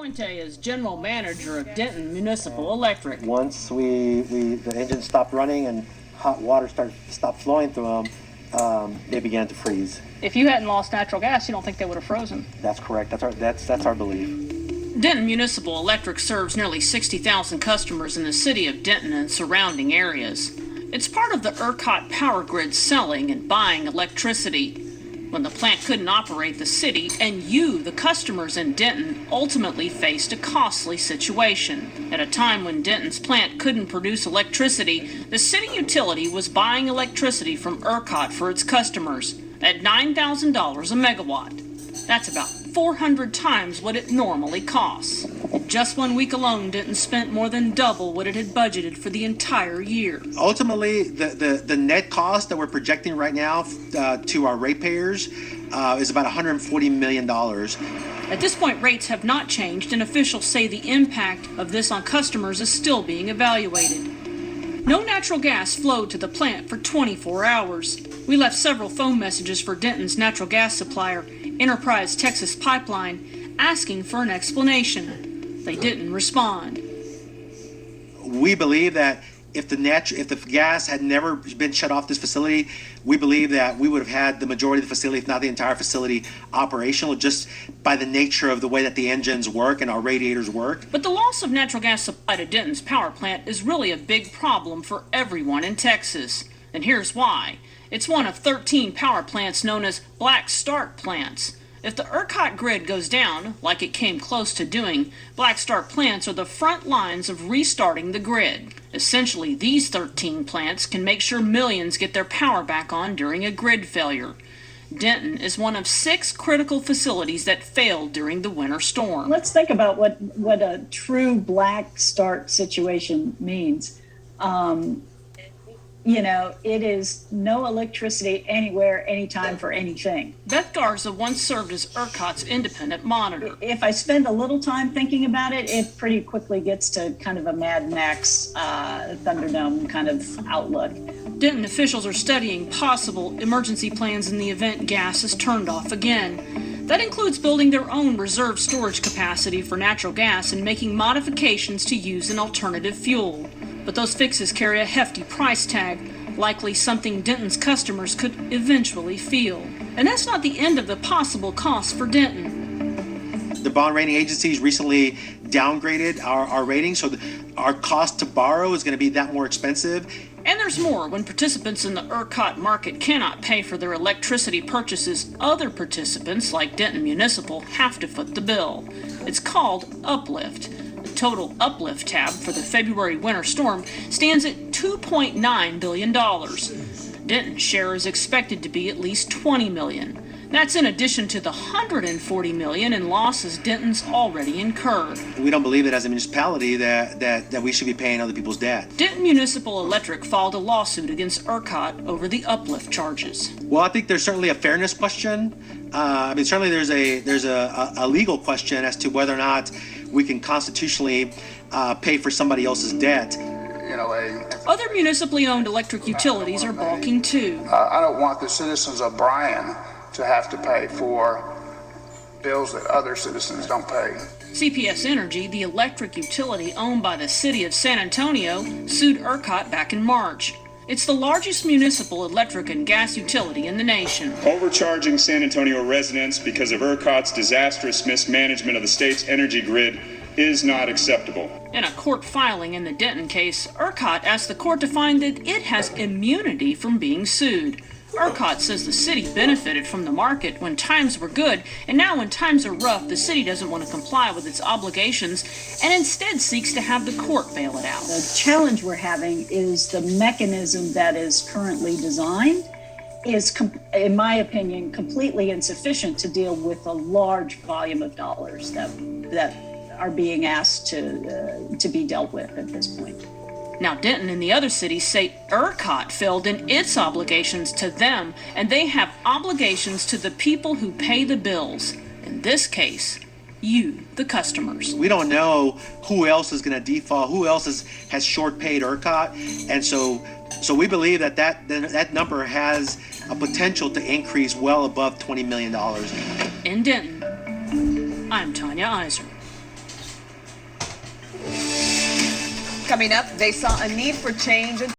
Puente is general manager of Denton Municipal Electric. Once the engine stopped running and hot water stopped flowing through them, they began to freeze. If you hadn't lost natural gas, you don't think they would have frozen? That's correct. That's our belief. Denton Municipal Electric serves nearly 60,000 customers in the city of Denton and surrounding areas. It's part of the ERCOT power grid selling and buying electricity. When the plant couldn't operate, the city and you, the customers in Denton, ultimately faced a costly situation. At a time when Denton's plant couldn't produce electricity, the city utility was buying electricity from ERCOT for its customers at $9,000 a megawatt. That's about 400 times what it normally costs. In just 1 week alone, Denton spent more than double what it had budgeted for the entire year. Ultimately, the net cost that we're projecting right now to our ratepayers is about $140 million. At this point, rates have not changed, and officials say the impact of this on customers is still being evaluated. No natural gas flowed to the plant for 24 hours. We left several phone messages for Denton's natural gas supplier, Enterprise Texas Pipeline, asking for an explanation. They didn't respond. We believe that if the gas had never been shut off this facility, we believe that we would have had the majority of the facility, if not the entire facility, operational just by the nature of the way that the engines work and our radiators work. But the loss of natural gas supply to Denton's power plant is really a big problem for everyone in Texas. And here's why. It's one of 13 power plants known as black start plants. If the ERCOT grid goes down, like it came close to doing, black start plants are the front lines of restarting the grid. Essentially, these 13 plants can make sure millions get their power back on during a grid failure. Denton is one of 6 critical facilities that failed during the winter storm. Let's think about what a true black start situation means. It is no electricity anywhere, anytime, for anything. Beth Garza once served as ERCOT's independent monitor. If I spend a little time thinking about it, it pretty quickly gets to kind of a Mad Max Thunderdome kind of outlook. Denton officials are studying possible emergency plans in the event gas is turned off again. That includes building their own reserve storage capacity for natural gas and making modifications to use an alternative fuel. But those fixes carry a hefty price tag, likely something Denton's customers could eventually feel. And that's not the end of the possible costs for Denton. The bond rating agencies recently downgraded our rating, so our cost to borrow is going to be that more expensive. And there's more. When participants in the ERCOT market cannot pay for their electricity purchases, other participants, like Denton Municipal, have to foot the bill. It's called Uplift. The total uplift tab for the February winter storm stands at $2.9 billion. Denton's share is expected to be at least $20 million. That's in addition to the $140 million in losses Denton's already incurred. We don't believe that as a municipality that we should be paying other people's debt. Denton Municipal Electric filed a lawsuit against ERCOT over the uplift charges. Well, I think there's certainly a fairness question. Certainly there's a legal question as to whether or not we can constitutionally pay for somebody else's debt. Other municipally owned electric utilities are balking too. I don't want the citizens of Bryan to have to pay for bills that other citizens don't pay. CPS Energy, the electric utility owned by the city of San Antonio, sued ERCOT back in March. It's the largest municipal electric and gas utility in the nation. Overcharging San Antonio residents because of ERCOT's disastrous mismanagement of the state's energy grid is not acceptable. In a court filing in the Denton case, ERCOT asked the court to find that it has immunity from being sued. ERCOT says the city benefited from the market when times were good, and now when times are rough, the city doesn't want to comply with its obligations and instead seeks to have the court bail it out. The challenge we're having is the mechanism that is currently designed is, in my opinion, completely insufficient to deal with a large volume of dollars that are being asked to be dealt with at this point. Now, Denton and the other cities say ERCOT failed in its obligations to them, and they have obligations to the people who pay the bills. In this case, you, the customers. We don't know who else is going to default, who else has short paid ERCOT, and so we believe that number has a potential to increase well above $20 million. In Denton, I'm Tanya Iser. Coming up, they saw a need for change.